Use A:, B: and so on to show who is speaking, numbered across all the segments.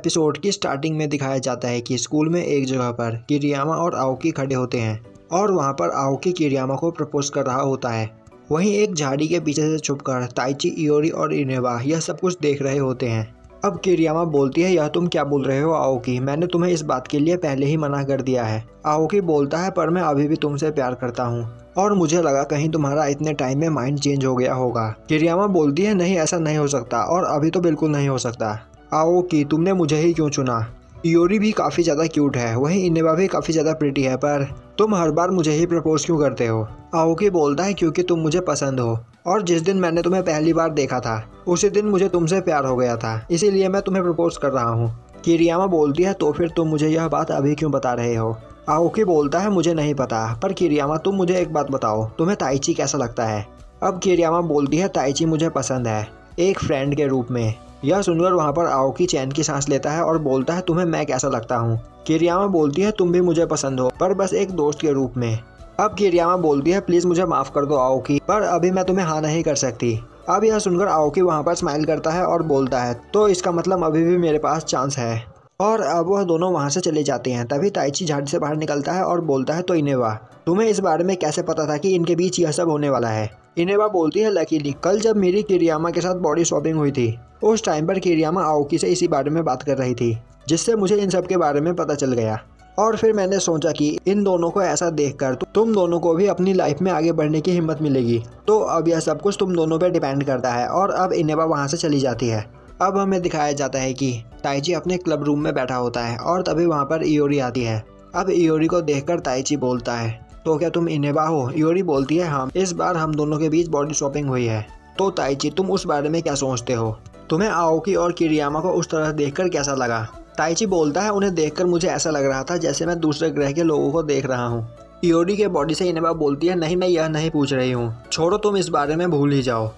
A: Episode की starting में दिखाया जाता है कि स्कूल में एक जगह पर किरियामा और आओकी खड़े होते हैं और वहाँ पर आओकी किरियामा को प्रपोज कर रहा होता है। वहीं एक झाड़ी के पीछे से छुपकर ताइची, इयोरी और इनेबा यह सब कुछ देख रहे होते हैं। अब किरियामा बोलती है, यह तुम क्या बोल रहे हो आओकी, मैंने तुम्हें इस बात के लिए पहले ही मना कर दिया है। आओकी बोलता है, पर मैं अभी भी तुमसे प्यार करता हूँ और मुझे लगा कहीं तुम्हारा इतने टाइम में माइंड चेंज हो गया होगा। किरियामा बोलती है, नहीं ऐसा नहीं हो सकता और अभी तो बिल्कुल नहीं हो सकता। आओकी तुमने मुझे ही क्यों चुना। इयोरी भी काफ़ी ज़्यादा क्यूट है, वहीं इनेबा भी काफ़ी ज़्यादा प्रिटी है, पर तुम हर बार मुझे ही प्रपोज क्यों करते हो। आओकी बोलता है, क्योंकि तुम मुझे पसंद हो और जिस दिन मैंने तुम्हें पहली बार देखा था उसी दिन मुझे तुमसे प्यार हो गया था, इसीलिए मैं तुम्हें प्रपोज कर रहा हूँ। किरियामा बोलती है, तो फिर तुम मुझे यह बात अभी क्यों बता रहे हो। आओकी बोलता है, मुझे नहीं पता, पर किरियामा तुम मुझे एक बात बताओ, तुम्हें ताइची कैसा लगता है। अब किरियामा बोलती है, ताइची मुझे पसंद है, एक फ्रेंड के रूप में। यह सुनकर वहाँ पर आओकी चैन की सांस लेता है और बोलता है, तुम्हें मैं कैसा लगता हूँ। किरियामा बोलती है, तुम भी मुझे पसंद हो, पर बस एक दोस्त के रूप में। अब किरियामा बोलती है, प्लीज़ मुझे माफ़ कर दो आओकी, पर अभी मैं तुम्हें हाँ नहीं कर सकती। अब यह सुनकर आओकी वहाँ पर स्माइल करता है और बोलता है, तो इसका मतलब अभी भी मेरे पास चांस है। और अब वह दोनों वहाँ से चले जाते हैं। तभी ताइची झाड़ी से बाहर निकलता है और बोलता है, तो इनेबा तुम्हें इस बारे में कैसे पता था कि इनके बीच यह सब होने वाला है। इनेबा बोलती है, लकीली कल जब मेरी किरियामा के साथ बॉडी शॉपिंग हुई थी उस टाइम पर किरियामा आओकी से इसी बारे में बात कर रही थी, जिससे मुझे इन सब के बारे में पता चल गया। और फिर मैंने सोचा कि इन दोनों को ऐसा देखकर तुम दोनों को भी अपनी लाइफ में आगे बढ़ने की हिम्मत मिलेगी। तो अब यह सब कुछ तुम दोनों पे डिपेंड करता है। और अब इनेबा वहाँ से चली जाती है। अब हमें दिखाया जाता है कि ताइची अपने क्लब रूम में बैठा होता है और तभी वहाँ पर इयोरी आती है। अब इयोरी को देखकर ताइची बोलता है, तो क्या तुम इनेबा हो। इयोरी बोलती है, हाँ, इस बार हम दोनों के बीच बॉडी शॉपिंग हुई है। तो ताइची तुम उस बारे में क्या सोचते हो, तुम्हें आओकी और किरियामा को उस तरह देखकर कैसा लगा। ताइची बोलता है, उन्हें देखकर मुझे ऐसा लग रहा था जैसे मैं दूसरे ग्रह के लोगों को देख रहा हूँ। इयोरी के बॉडी से इनेबा बोलती है, नहीं मैं यह नहीं पूछ रही हूँ, छोड़ो, तुम इस बारे में भूल ही जाओ।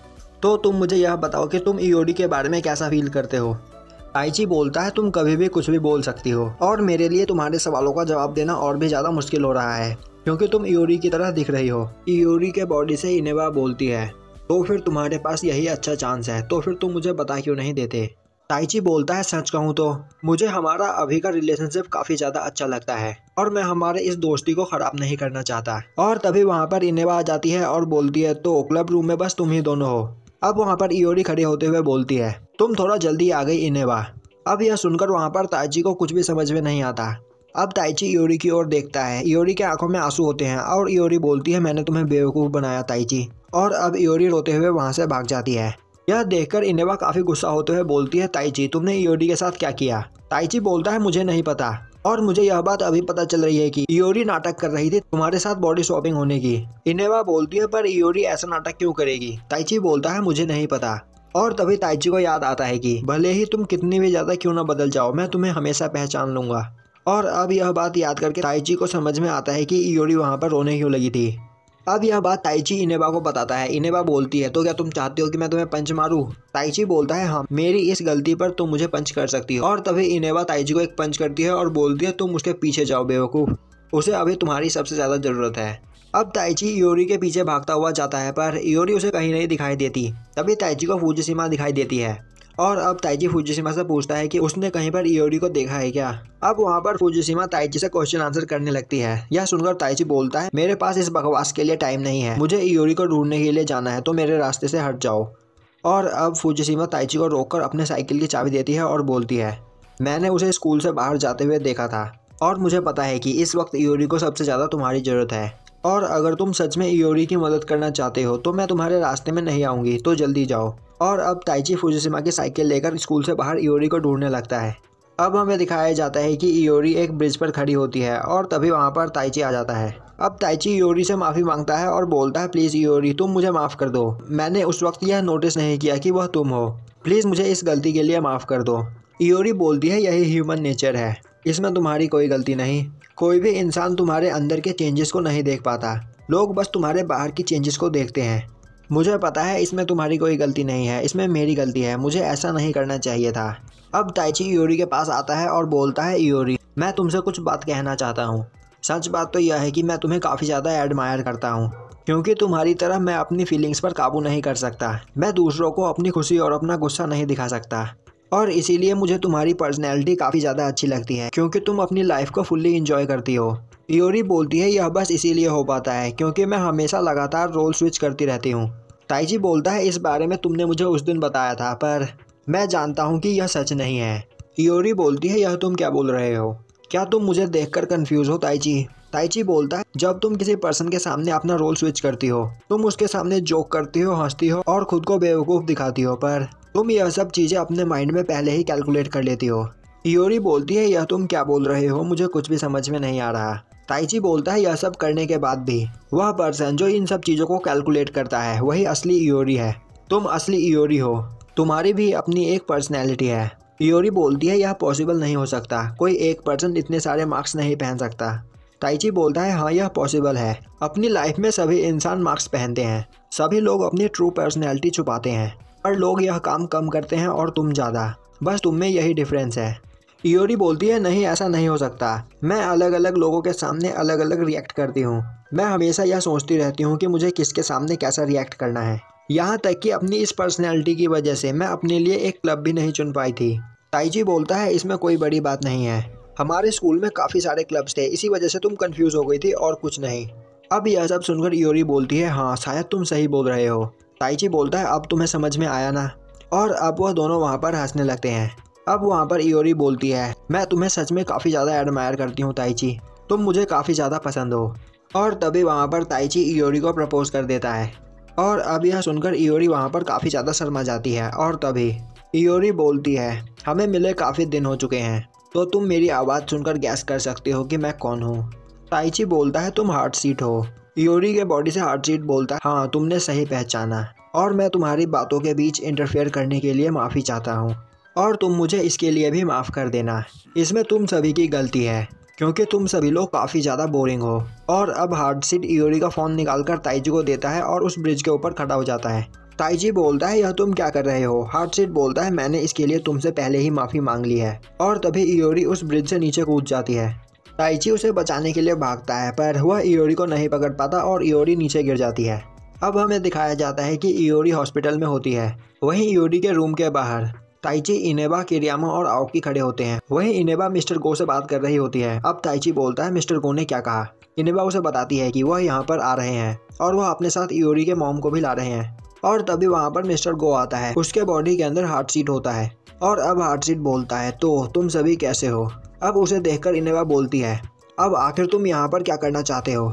A: तो तुम मुझे यह बताओ कि तुम इयोरी के बारे में कैसा फील करते हो। ताइची बोलता है, तुम कभी भी कुछ भी बोल सकती हो और मेरे लिए तुम्हारे सवालों का जवाब देना और भी ज़्यादा मुश्किल हो रहा है क्योंकि तुम इयोरी की तरह दिख रही हो। इयोरी के बॉडी से इनेबा बोलती है, तो फिर तुम्हारे पास यही अच्छा चांस है, तो फिर तुम मुझे बता क्यों नहीं देते। ताइची बोलता है, सच कहूँ तो मुझे हमारा अभी का रिलेशनशिप काफ़ी ज़्यादा अच्छा लगता है और मैं हमारे इस दोस्ती को ख़राब नहीं करना चाहता। और तभी वहाँ पर इनेबा आ जाती है और बोलती है, तो क्लब रूम में बस तुम ही दोनों हो। अब वहाँ पर इयोरी खड़े होते हुए बोलती है, तुम थोड़ा जल्दी आ गई इनेबा। अब यह सुनकर वहाँ पर ताइची को कुछ भी समझ में नहीं आता। अब ताइची इयोरी की ओर देखता है, इयोरी के आंखों में आंसू होते हैं और इयोरी बोलती है, मैंने तुम्हें बेवकूफ़ बनाया ताइची। और अब इयोरी रोते हुए वहाँ से भाग जाती है। यह देखकर इनेबा काफ़ी गुस्सा होते हुए बोलती है, ताइची तुमने इयोरी के साथ क्या किया। ताइची बोलता है, मुझे नहीं पता और मुझे यह बात अभी पता चल रही है कि इयोरी नाटक कर रही थी तुम्हारे साथ बॉडी शॉपिंग होने की। इनेबा बोलती है, पर इयोरी ऐसा नाटक क्यों करेगी। ताइची बोलता है, मुझे नहीं पता। और तभी ताइची को याद आता है कि भले ही तुम कितनी भी ज़्यादा क्यों ना बदल जाओ, मैं तुम्हें हमेशा पहचान लूंगा। और अब यह बात याद करके ताइची को समझ में आता है कि इयोरी वहाँ पर रोने क्यों लगी थी। अब यह बात ताइची इनेबा को बताता है। इनेबा बोलती है, तो क्या तुम चाहती हो कि मैं तुम्हें पंच मारूं। ताइची बोलता है, हाँ, मेरी इस गलती पर तुम मुझे पंच कर सकती हो। और तभी इनेबा ताइची को एक पंच करती है और बोलती है, तुम उसके पीछे जाओ बेवकूफ़, उसे अभी तुम्हारी सबसे ज़्यादा ज़रूरत है। अब ताइची इयोरी के पीछे भागता हुआ जाता है, पर इयोरी उसे कहीं नहीं दिखाई देती। तभी ताइची को फुजीशिमा दिखाई देती है और अब ताइची फुजीशिमा से पूछता है कि उसने कहीं पर इयोरी को देखा है क्या। अब वहाँ पर फुजीशिमा ताइची से क्वेश्चन आंसर करने लगती है। यह सुनकर ताइची बोलता है, मेरे पास इस बकवास के लिए टाइम नहीं है, मुझे इयोरी को ढूंढने के लिए जाना है, तो मेरे रास्ते से हट जाओ। और अब फुजीशिमा ताइची को रोककर अपने साइकिल की चाबी देती है और बोलती है, मैंने उसे स्कूल से बाहर जाते हुए देखा था और मुझे पता है कि इस वक्त इयोरी को सबसे ज़्यादा तुम्हारी ज़रूरत है। और अगर तुम सच में इयोरी की मदद करना चाहते हो तो मैं तुम्हारे रास्ते में नहीं आऊँगी, तो जल्दी जाओ। और अब ताइची फुजीशिमा की साइकिल लेकर स्कूल से बाहर इयोरी को ढूंढने लगता है। अब हमें दिखाया जाता है कि इयोरी एक ब्रिज पर खड़ी होती है और तभी वहाँ पर ताइची आ जाता है। अब ताइची इयोरी से माफ़ी मांगता है और बोलता है, प्लीज़ इयोरी तुम मुझे माफ़ कर दो, मैंने उस वक्त यह नोटिस नहीं किया कि वह तुम हो, प्लीज़ मुझे इस गलती के लिए माफ़ कर दो। इयोरी बोलती है, यही ह्यूमन नेचर है, इसमें तुम्हारी कोई गलती नहीं। कोई भी इंसान तुम्हारे अंदर के चेंजेस को नहीं देख पाता, लोग बस तुम्हारे बाहर की चेंजेस को देखते हैं। मुझे पता है इसमें तुम्हारी कोई गलती नहीं है, इसमें मेरी गलती है, मुझे ऐसा नहीं करना चाहिए था। अब ताइची इयोरी के पास आता है और बोलता है, इयोरी मैं तुमसे कुछ बात कहना चाहता हूँ। सच बात तो यह है कि मैं तुम्हें काफ़ी ज़्यादा एडमायर करता हूँ, क्योंकि तुम्हारी तरह मैं अपनी फीलिंग्स पर काबू नहीं कर सकता। मैं दूसरों को अपनी खुशी और अपना गुस्सा नहीं दिखा सकता। और इसीलिए मुझे तुम्हारी पर्सनैलिटी काफ़ी ज़्यादा अच्छी लगती है क्योंकि तुम अपनी लाइफ को फुल्ली इंजॉय करती हो। इयोरी बोलती है यह बस इसीलिए हो पाता है क्योंकि मैं हमेशा लगातार रोल स्विच करती रहती हूँ। ताइची बोलता है इस बारे में तुमने मुझे उस दिन बताया था पर मैं जानता हूँ कि यह सच नहीं है। इयोरी बोलती है यह तुम क्या बोल रहे हो? क्या तुम मुझे देखकर कंफ्यूज हो ताइची? ताइची बोलता है जब तुम किसी पर्सन के सामने अपना रोल स्विच करती हो तुम उसके सामने जोक करती हो, हंसती हो और खुद को बेवकूफ़ दिखाती हो, पर तुम यह सब चीज़ें अपने माइंड में पहले ही कैलकुलेट कर लेती हो। इयोरी बोलती है यह तुम क्या बोल रहे हो, मुझे कुछ भी समझ में नहीं आ रहा। ताइची बोलता है यह सब करने के बाद भी वह पर्सन जो इन सब चीज़ों को कैलकुलेट करता है वही असली इयोरी है। तुम असली इयोरी हो, तुम्हारी भी अपनी एक पर्सनैलिटी है। इयोरी बोलती है यह पॉसिबल नहीं हो सकता, कोई एक पर्सन इतने सारे मार्क्स नहीं पहन सकता। ताइची बोलता है हाँ यह पॉसिबल है। अपनी लाइफ में सभी इंसान मार्क्स पहनते हैं, सभी लोग अपनी ट्रू पर्सनैलिटी छुपाते हैं, पर लोग यह काम कम करते हैं और तुम ज़्यादा, बस तुम में यही डिफरेंस है। इयोरी बोलती है नहीं ऐसा नहीं हो सकता, मैं अलग अलग लोगों के सामने अलग अलग रिएक्ट करती हूँ। मैं हमेशा यह सोचती रहती हूँ कि मुझे किसके सामने कैसा रिएक्ट करना है। यहाँ तक कि अपनी इस पर्सनैलिटी की वजह से मैं अपने लिए एक क्लब भी नहीं चुन पाई थी। ताइची बोलता है इसमें कोई बड़ी बात नहीं है, हमारे स्कूल में काफ़ी सारे क्लब्स थे, इसी वजह से तुम कंफ्यूज हो गई थी और कुछ नहीं। अब यह सब सुनकर इयोरी बोलती है हाँ शायद तुम सही बोल रहे हो। ताइची बोलता है अब तुम्हें समझ में आया ना, और अब वह दोनों वहाँ पर हंसने लगते हैं। अब वहाँ पर इयोरी बोलती है मैं तुम्हें सच में काफ़ी ज़्यादा एडमायर करती हूँ ताइची, तुम मुझे काफ़ी ज़्यादा पसंद हो। और तभी वहाँ पर ताइची इयोरी को प्रपोज कर देता है, और अब यह सुनकर इयोरी वहाँ पर काफ़ी ज़्यादा शर्मा जाती है। और तभी इयोरी बोलती है हमें मिले काफ़ी दिन हो चुके हैं, तो तुम मेरी आवाज़ सुनकर गैस कर सकते हो कि मैं कौन हूँ। ताइची बोलता है तुम हार्ट सीट हो। इयोरी के बॉडी से हार्ट सीट बोलता है हाँ तुमने सही पहचाना, और मैं तुम्हारी बातों के बीच इंटरफेयर करने के लिए माफ़ी चाहता हूँ, और तुम मुझे इसके लिए भी माफ़ कर देना। इसमें तुम सभी की गलती है क्योंकि तुम सभी लोग काफ़ी ज़्यादा बोरिंग हो। और अब हार्ट सीट इयोरी का फ़ोन निकालकर ताइची को देता है और उस ब्रिज के ऊपर खड़ा हो जाता है। ताइची बोलता है यह तुम क्या कर रहे हो? हार्ट सीट बोलता है मैंने इसके लिए तुमसे पहले ही माफ़ी मांग ली है। और तभी इयोरी उस ब्रिज से नीचे कूद जाती है। ताइची उसे बचाने के लिए भागता है पर वह इयोरी को नहीं पकड़ पाता और इयोरी नीचे गिर जाती है। अब हमें दिखाया जाता है कि इयोरी हॉस्पिटल में होती है। वहीं इयोरी के रूम के बाहर ताइची, इनेबा, किरियामा और आओकी खड़े होते हैं। वहीं इनेबा मिस्टर गो से बात कर रही होती है। अब ताइची बोलता है मिस्टर गो ने क्या कहा? इनेबा उसे बताती है कि वह यहाँ पर आ रहे हैं और वह अपने साथ इयोरी के मॉम को भी ला रहे हैं। और तभी वहाँ पर मिस्टर गो आता है, उसके बॉडी के अंदर हार्ट सीट होता है। और अब हार्ट सीट बोलता है तो तुम सभी कैसे हो? अब उसे देखकर इनेबा बोलती है अब आखिर तुम यहाँ पर क्या करना चाहते हो?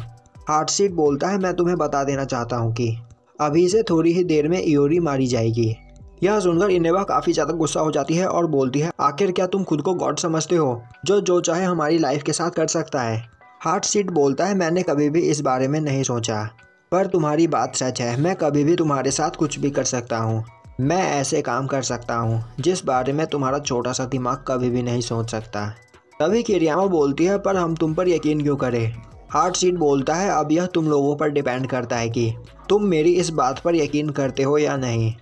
A: हार्ट सीट बोलता है मैं तुम्हें बता देना चाहता हूँ कि अभी से थोड़ी ही देर में इयोरी मारी जाएगी। यह सुनकर इनेबा काफ़ी ज़्यादा गुस्सा हो जाती है और बोलती है आखिर क्या तुम खुद को गॉड समझते हो जो चाहे हमारी लाइफ के साथ कर सकता है? हार्ट सीट बोलता है मैंने कभी भी इस बारे में नहीं सोचा, पर तुम्हारी बात सच है, मैं कभी भी तुम्हारे साथ कुछ भी कर सकता हूँ। मैं ऐसे काम कर सकता हूँ जिस बारे में तुम्हारा छोटा सा दिमाग कभी भी नहीं सोच सकता। तभी किरियामा बोलती है पर हम तुम पर यकीन क्यों करें? हार्ट सीट बोलता है अब यह तुम लोगों पर डिपेंड करता है कि तुम मेरी इस बात पर यकीन करते हो या नहीं।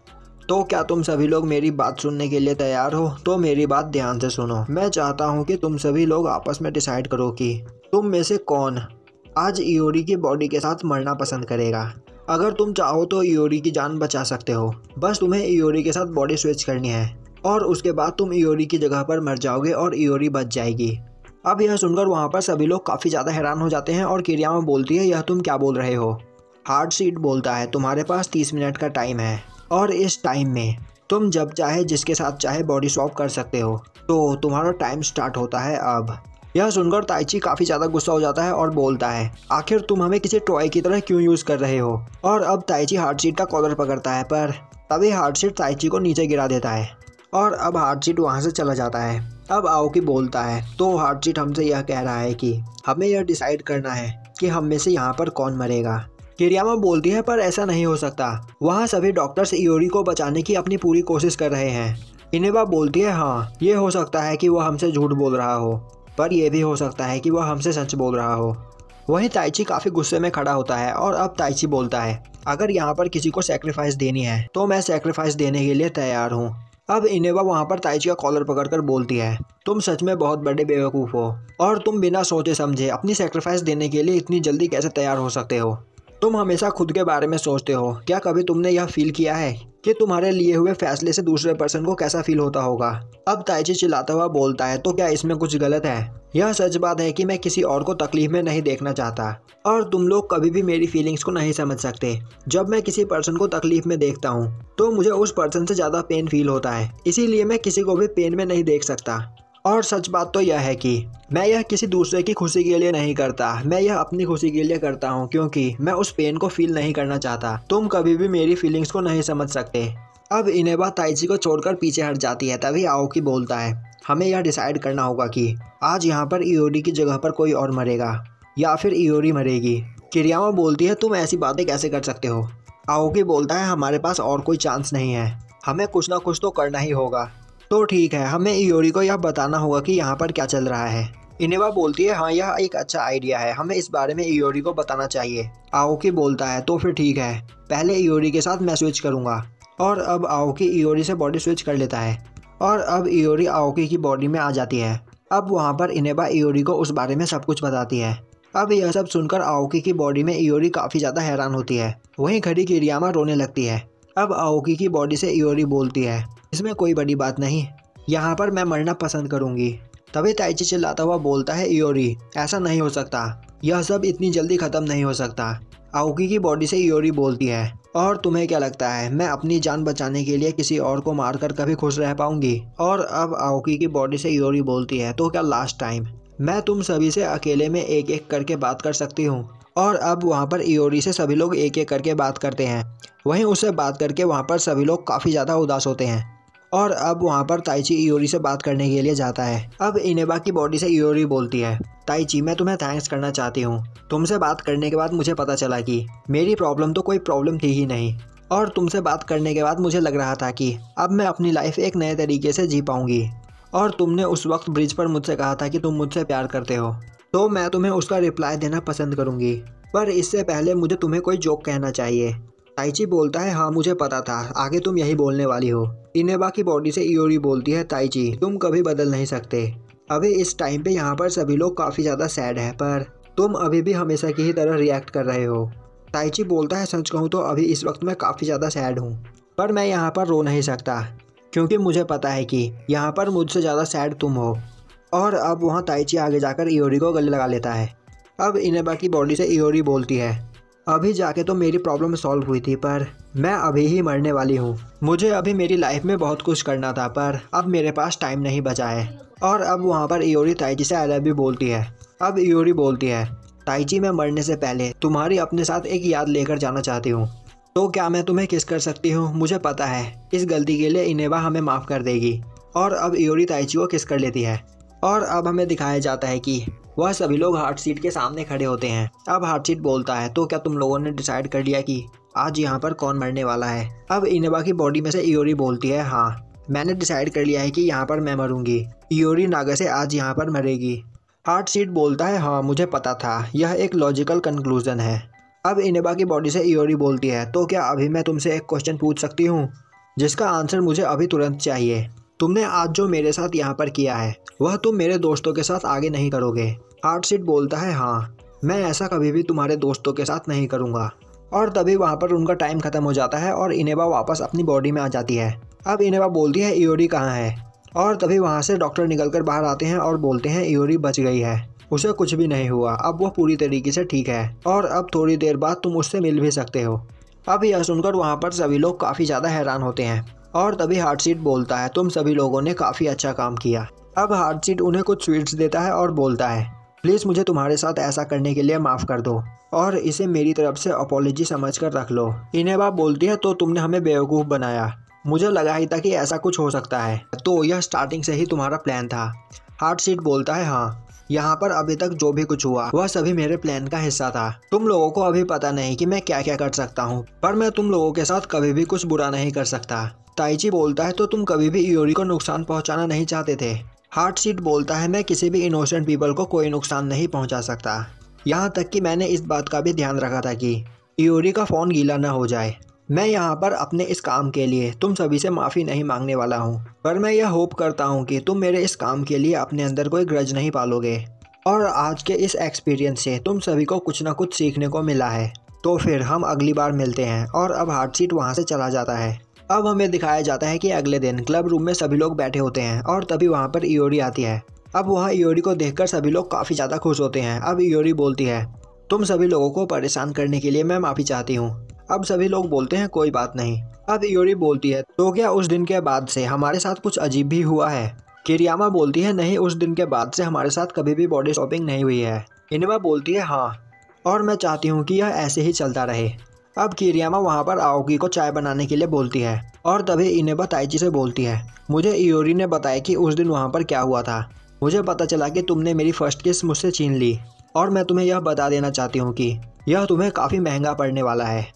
A: तो क्या तुम सभी लोग मेरी बात सुनने के लिए तैयार हो? तो मेरी बात ध्यान से सुनो। मैं चाहता हूँ कि तुम सभी लोग आपस में डिसाइड करो कि तुम में से कौन आज इयोरी की बॉडी के साथ मरना पसंद करेगा। अगर तुम चाहो तो इयोरी की जान बचा सकते हो, बस तुम्हें इयोरी के साथ बॉडी स्विच करनी है और उसके बाद तुम इयोरी की जगह पर मर जाओगे और इयोरी बच जाएगी। अब यह सुनकर वहाँ पर सभी लोग काफ़ी ज़्यादा हैरान हो जाते हैं और किरियामा बोलती है यह तुम क्या बोल रहे हो? हार्ट सीट बोलता है तुम्हारे पास 30 मिनट का टाइम है और इस टाइम में तुम जब चाहे जिसके साथ चाहे बॉडी स्वैप कर सकते हो। तो तुम्हारा टाइम स्टार्ट होता है अब। यह सुनकर ताइची काफ़ी ज़्यादा गुस्सा हो जाता है और बोलता है आखिर तुम हमें किसी टॉय की तरह क्यों यूज़ कर रहे हो? और अब ताइची हार्ट सीट का कॉलर पकड़ता है पर तभी हार्ट सीट ताइची को नीचे गिरा देता है और अब हार्ट सीट वहाँ से चला जाता है। अब आओकी बोलता है तो हार्ट सीट हमसे यह कह रहा है कि हमें यह डिसाइड करना है कि हम में से यहाँ पर कौन मरेगा। किरियामा बोलती है पर ऐसा नहीं हो सकता, वहाँ सभी डॉक्टर्स इयोरी को बचाने की अपनी पूरी कोशिश कर रहे हैं। इनेबा बोलती है हाँ ये हो सकता है कि वह हमसे झूठ बोल रहा हो, पर यह भी हो सकता है कि वह हमसे सच बोल रहा हो। वहीं ताइची काफ़ी गुस्से में खड़ा होता है और अब ताइची बोलता है अगर यहाँ पर किसी को सेक्रीफाइस देनी है तो मैं सेक्रीफाइस देने के लिए तैयार हूँ। अब इनेबा वहाँ पर ताइची का कॉलर पकड़कर बोलती है तुम सच में बहुत बड़े बेवकूफ़ हो और तुम बिना सोचे समझे अपनी सेक्रीफाइस देने के लिए इतनी जल्दी कैसे तैयार हो सकते हो? तुम हमेशा खुद के बारे में सोचते हो। क्या कभी तुमने यह फील किया है कि तुम्हारे लिए हुए फैसले से दूसरे पर्सन को कैसा फील होता होगा? अब ताइची चिल्लाता हुआ बोलता है, तो क्या इसमें कुछ गलत है? यह सच बात है कि मैं किसी और को तकलीफ में नहीं देखना चाहता और तुम लोग कभी भी मेरी फीलिंग्स को नहीं समझ सकते। जब मैं किसी पर्सन को तकलीफ में देखता हूँ तो मुझे उस पर्सन से ज़्यादा पेन फील होता है, इसीलिए मैं किसी को भी पेन में नहीं देख सकता। और सच बात तो यह है कि मैं यह किसी दूसरे की खुशी के लिए नहीं करता, मैं यह अपनी खुशी के लिए करता हूँ, क्योंकि मैं उस पेन को फील नहीं करना चाहता। तुम कभी भी मेरी फीलिंग्स को नहीं समझ सकते। अब इनेबा ताइची को छोड़कर पीछे हट जाती है। तभी आओकी बोलता है, हमें यह डिसाइड करना होगा कि आज यहाँ पर इयोरी की जगह पर कोई और मरेगा या फिर इयोरी मरेगी। किरियामा बोलती है, तुम ऐसी बातें कैसे कर सकते हो? आओकी बोलता है, हमारे पास और कोई चांस नहीं है, हमें कुछ ना कुछ तो करना ही होगा। तो ठीक है, हमें इयोरी को यह बताना होगा कि यहाँ पर क्या चल रहा है। इनेबा बोलती है, हाँ यह एक अच्छा आइडिया है, हमें इस बारे में इयोरी को बताना चाहिए। आओकी बोलता है, तो फिर ठीक है, पहले इयोरी के साथ मैं स्विच करूँगा। और अब आओकी इयोरी से बॉडी स्विच कर लेता है और अब इयोरी आओकी की बॉडी में आ जाती है। अब वहाँ पर इनेबा इयोरी को उस बारे में सब कुछ बताती है। अब यह सब सुनकर आओकी की बॉडी में इयोरी काफ़ी ज़्यादा हैरान होती है। वहीं खड़ी किरियामा रोने लगती है। अब आओकी की बॉडी से इयोरी बोलती है, इसमें कोई बड़ी बात नहीं, यहाँ पर मैं मरना पसंद करूँगी। तभी ताइची चिल्लाता हुआ बोलता है, इयोरी ऐसा नहीं हो सकता, यह सब इतनी जल्दी ख़त्म नहीं हो सकता। आओकी की बॉडी से इयोरी बोलती है, और तुम्हें क्या लगता है मैं अपनी जान बचाने के लिए किसी और को मारकर कभी खुश रह पाऊंगी? और अब आओकी की बॉडी से इयोरी बोलती है, तो क्या लास्ट टाइम मैं तुम सभी से अकेले में एक एक करके बात कर सकती हूँ? और अब वहाँ पर इयोरी से सभी लोग एक एक करके बात करते हैं। वहीं उससे बात करके वहाँ पर सभी लोग काफ़ी ज़्यादा उदास होते हैं। और अब वहाँ पर ताइची इयोरी से बात करने के लिए जाता है। अब इनेबा की बॉडी से इयोरी बोलती है, ताइची मैं तुम्हें थैंक्स करना चाहती हूँ। तुमसे बात करने के बाद मुझे पता चला कि मेरी प्रॉब्लम तो कोई प्रॉब्लम थी ही नहीं, और तुमसे बात करने के बाद मुझे लग रहा था कि अब मैं अपनी लाइफ एक नए तरीके से जी पाऊँगी। और तुमने उस वक्त ब्रिज पर मुझसे कहा था कि तुम मुझसे प्यार करते हो, तो मैं तुम्हें उसका रिप्लाई देना पसंद करूँगी, पर इससे पहले मुझे तुम्हें कोई जोक कहना चाहिए। ताइची बोलता है, हाँ मुझे पता था आगे तुम यही बोलने वाली हो। इनेबा की बॉडी से इयोरी बोलती है, ताइची तुम कभी बदल नहीं सकते। अभी इस टाइम पे यहाँ पर सभी लोग काफ़ी ज़्यादा सैड है, पर तुम अभी भी हमेशा की ही तरह रिएक्ट कर रहे हो। ताइची बोलता है, सच कहूँ तो अभी इस वक्त मैं काफ़ी ज़्यादा सैड हूँ, पर मैं यहाँ पर रो नहीं सकता क्योंकि मुझे पता है कि यहाँ पर मुझसे ज़्यादा सैड तुम हो। और अब वहाँ ताइची आगे जाकर इयोरी को गले लगा लेता है। अब इनेबा की बॉडी से इयोरी बोलती है, अभी जाके तो मेरी प्रॉब्लम सॉल्व हुई थी, पर मैं अभी ही मरने वाली हूँ। मुझे अभी मेरी लाइफ में बहुत कुछ करना था, पर अब मेरे पास टाइम नहीं बचा है। और अब वहाँ पर इयोरी ताइची से आई लव यू बोलती है। अब इयोरी बोलती है, ताइची मैं मरने से पहले तुम्हारी अपने साथ एक याद लेकर जाना चाहती हूँ, तो क्या मैं तुम्हें किस कर सकती हूँ? मुझे पता है इस गलती के लिए इनेबा हमें माफ़ कर देगी। और अब इयोरी ताइची को किस कर लेती है। और अब हमें दिखाया जाता है कि वह सभी लोग हार्ट सीट के सामने खड़े होते हैं। अब हार्ट सीट बोलता है, तो क्या तुम लोगों ने डिसाइड कर लिया कि आज यहाँ पर कौन मरने वाला है? अब इनेबा की बॉडी में से इयोरी बोलती है, हाँ मैंने डिसाइड कर लिया है कि यहाँ पर मैं मरूंगी, इयोरी नागा से आज यहाँ पर मरेगी। हार्ट सीट बोलता है, हाँ मुझे पता था, यह एक लॉजिकल कंक्लूजन है। अब इनेबा की बॉडी से इयोरी बोलती है, तो क्या अभी मैं तुमसे एक क्वेश्चन पूछ सकती हूँ जिसका आंसर मुझे अभी तुरंत चाहिए? तुमने आज जो मेरे साथ यहाँ पर किया है वह तुम मेरे दोस्तों के साथ आगे नहीं करोगे। हार्ट सीट बोलता है, हाँ मैं ऐसा कभी भी तुम्हारे दोस्तों के साथ नहीं करूँगा। और तभी वहाँ पर उनका टाइम खत्म हो जाता है और इनेबा वापस अपनी बॉडी में आ जाती है। अब इनेबा बोलती है, इयोरी कहाँ है? और तभी वहाँ से डॉक्टर निकलकर बाहर आते हैं और बोलते हैं, इयोरी बच गई है, उसे कुछ भी नहीं हुआ, अब वह पूरी तरीके से ठीक है और अब थोड़ी देर बाद तुम उससे मिल भी सकते हो। अब यह सुनकर वहाँ पर सभी लोग काफ़ी ज़्यादा हैरान होते हैं। और तभी हार्ट सीट बोलता है, तुम सभी लोगों ने काफ़ी अच्छा काम किया। अब हार्ट सीट उन्हें कुछ स्वीट्स देता है और बोलता है, प्लीज़ मुझे तुम्हारे साथ ऐसा करने के लिए माफ़ कर दो और इसे मेरी तरफ से अपॉलॉजी समझकर रख लो। इनेबा बोलती है, तो तुमने हमें बेवकूफ़ बनाया, मुझे लगा ही था कि ऐसा कुछ हो सकता है, तो यह स्टार्टिंग से ही तुम्हारा प्लान था। हार्ट सीट बोलता है, हाँ यहाँ पर अभी तक जो भी कुछ हुआ वह सभी मेरे प्लान का हिस्सा था। तुम लोगों को अभी पता नहीं कि मैं क्या क्या कर सकता हूँ, पर मैं तुम लोगों के साथ कभी भी कुछ बुरा नहीं कर सकता। ताइची बोलता है, तो तुम कभी भी इयोरी को नुकसान पहुँचाना नहीं चाहते थे। हार्ट सीट बोलता है, मैं किसी भी इनोसेंट पीपल को कोई नुकसान नहीं पहुँचा सकता, यहाँ तक कि मैंने इस बात का भी ध्यान रखा था कि इयोरी का फ़ोन गीला न हो जाए। मैं यहाँ पर अपने इस काम के लिए तुम सभी से माफ़ी नहीं मांगने वाला हूँ, पर मैं यह होप करता हूँ कि तुम मेरे इस काम के लिए अपने अंदर कोई ग्रज नहीं पालोगे और आज के इस एक्सपीरियंस से तुम सभी को कुछ ना कुछ सीखने को मिला है। तो फिर हम अगली बार मिलते हैं। और अब हार्ट सीट वहाँ से चला जाता है। अब हमें दिखाया जाता है कि अगले दिन क्लब रूम में सभी लोग बैठे होते हैं और तभी वहाँ पर इयोरी आती है। अब वहाँ इयोरी को देखकर सभी लोग काफ़ी ज़्यादा खुश होते हैं। अब इयोरी बोलती है, तुम सभी लोगों को परेशान करने के लिए मैं माफ़ी चाहती हूँ। अब सभी लोग बोलते हैं कोई बात नहीं। अब इयोरी बोलती है, तो क्या उस दिन के बाद से हमारे साथ कुछ अजीब भी हुआ है? किरियामा बोलती है, नहीं, उस दिन के बाद से हमारे साथ कभी भी बॉडी शॉपिंग नहीं हुई है। इनेबा बोलती है, हाँ, और मैं चाहती हूँ कि यह ऐसे ही चलता रहे। अब किरियामा वहाँ पर आओकी को चाय बनाने के लिए बोलती है और तभी इनेबा ताइची से बोलती है, मुझे इयोरी ने बताया कि उस दिन वहाँ पर क्या हुआ था। मुझे पता चला कि तुमने मेरी फर्स्ट किस मुझसे छीन ली और मैं तुम्हें यह बता देना चाहती हूँ कि यह तुम्हें काफ़ी महंगा पड़ने वाला है।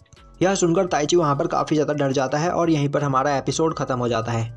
A: यह सुनकर ताइची वहाँ पर काफ़ी ज़्यादा डर जाता है और यहीं पर हमारा एपिसोड ख़त्म हो जाता है।